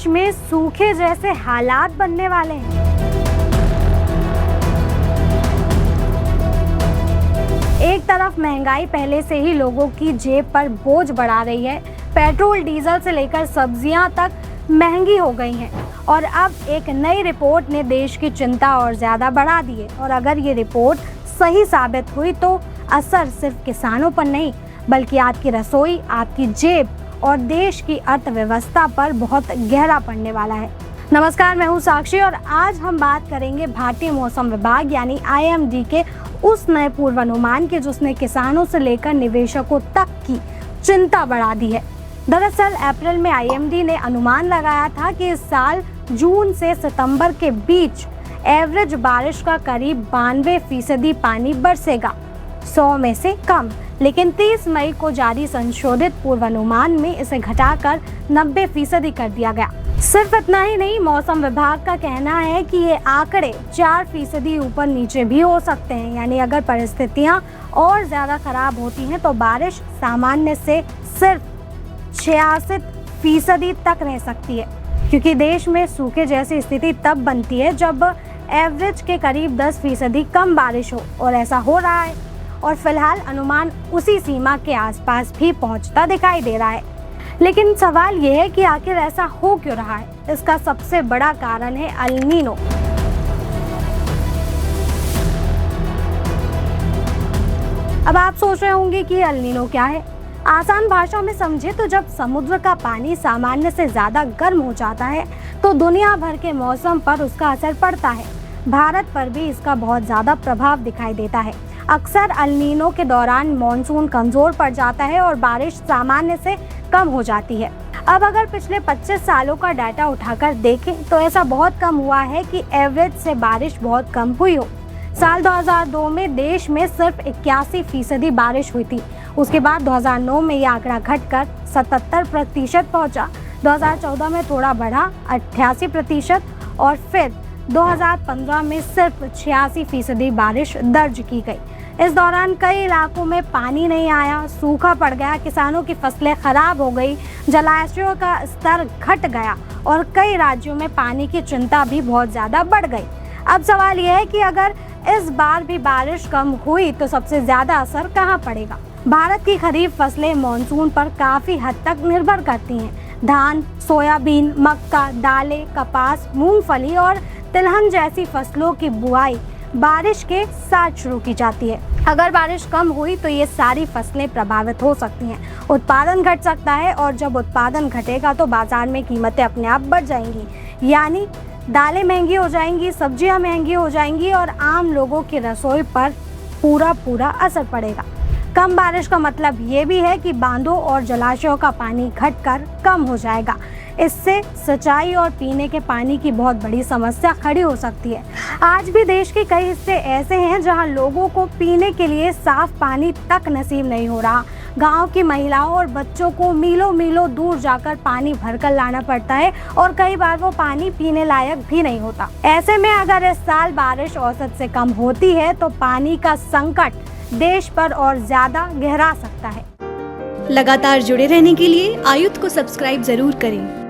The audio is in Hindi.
देश में सूखे जैसे हालात बनने वाले हैं। एक तरफ महंगाई पहले से ही लोगों की जेब पर बोझ बढ़ा रही है। पेट्रोल डीजल से लेकर सब्जियां तक महंगी हो गई हैं और अब एक नई रिपोर्ट ने देश की चिंता और ज़्यादा बढ़ा दी है। और अगर ये रिपोर्ट सही साबित हुई तो असर सिर्फ किसानों पर नहीं बल्कि आपकी रसोई, आपकी जेब और देश की अर्थव्यवस्था पर बहुत गहरा पड़ने वाला है। नमस्कार, मैं हूँ साक्षी और आज हम बात करेंगे भारतीय मौसम विभाग यानी IMD के उस नए पूर्वानुमान की जिसने किसानों से लेकर निवेशकों तक की चिंता बढ़ा दी है। दरअसल अप्रैल में IMD ने अनुमान लगाया था कि इस साल जून से सितंबर के बीच एवरेज बारिश का करीब 92% पानी बरसेगा, 100 में से कम। लेकिन 30 मई को जारी संशोधित पूर्वानुमान में इसे घटाकर 90% कर दिया गया। सिर्फ इतना ही नहीं, मौसम विभाग का कहना है कि ये आंकड़े 4% ऊपर नीचे भी हो सकते हैं। यानी अगर परिस्थितियां और ज़्यादा खराब होती हैं तो बारिश सामान्य से सिर्फ 66% तक रह सकती है, क्योंकि देश में सूखे जैसी स्थिति तब बनती है जब एवरेज के करीब 10% कम बारिश हो, और ऐसा हो रहा है। और फिलहाल अनुमान उसी सीमा के आसपास भी पहुंचता दिखाई दे रहा है। लेकिन सवाल यह है कि आखिर ऐसा हो क्यों रहा है। इसका सबसे बड़ा कारण है एल नीनो। अब आप सोच रहे होंगे कि एल नीनो क्या है। आसान भाषा में समझे तो जब समुद्र का पानी सामान्य से ज्यादा गर्म हो जाता है तो दुनिया भर के मौसम पर उसका असर पड़ता है। भारत पर भी इसका बहुत ज्यादा प्रभाव दिखाई देता है। अक्सर एल नीनो के दौरान मॉनसून कमजोर पड़ जाता है और बारिश सामान्य से कम हो जाती है। अब अगर पिछले 25 सालों का डाटा उठाकर देखें तो ऐसा बहुत कम हुआ है कि एवरेज से बारिश बहुत कम हुई हो। साल 2002 में देश में सिर्फ 81% बारिश हुई थी। उसके बाद 2009 में यह आंकड़ा घटकर 77% पहुंचा। 2014 में थोड़ा बढ़ा 88% और फिर 2015 में सिर्फ 86% बारिश दर्ज की गई। इस दौरान कई इलाकों में पानी नहीं आया, सूखा पड़ गया, किसानों की फसलें खराब हो गई, जलाशयों का स्तर घट गया और कई राज्यों में पानी की चिंता भी बहुत ज़्यादा बढ़ गई। अब सवाल यह है कि अगर इस बार भी बारिश कम हुई तो सबसे ज़्यादा असर कहाँ पड़ेगा। भारत की खरीफ फसलें मानसून पर काफ़ी हद तक निर्भर करती हैं। धान, सोयाबीन, मक्का, दालें, कपास, मूंगफली और तिलहन जैसी फसलों की बुआई बारिश के साथ शुरू की जाती है। अगर बारिश कम हुई तो ये सारी फसलें प्रभावित हो सकती हैं। उत्पादन घट सकता है और जब उत्पादन घटेगा तो बाजार में कीमतें अपने आप बढ़ जाएंगी। यानी दालें महंगी हो जाएंगी, सब्जियां महंगी हो जाएंगी और आम लोगों की रसोई पर पूरा असर पड़ेगा। कम बारिश का मतलब ये भी है कि बांधों और जलाशयों का पानी घटकर कम हो जाएगा। इससे सिंचाई और पीने के पानी की बहुत बड़ी समस्या खड़ी हो सकती है। आज भी देश के कई हिस्से ऐसे हैं जहां लोगों को पीने के लिए साफ पानी तक नसीब नहीं हो रहा। गांव की महिलाओं और बच्चों को मीलों दूर जाकर पानी भरकर लाना पड़ता है और कई बार वो पानी पीने लायक भी नहीं होता। ऐसे में अगर इस साल बारिश औसत से कम होती है तो पानी का संकट देश पर और ज्यादा गहरा सकता है। लगातार जुड़े रहने के लिए आयुक्त को सब्सक्राइब जरूर करें।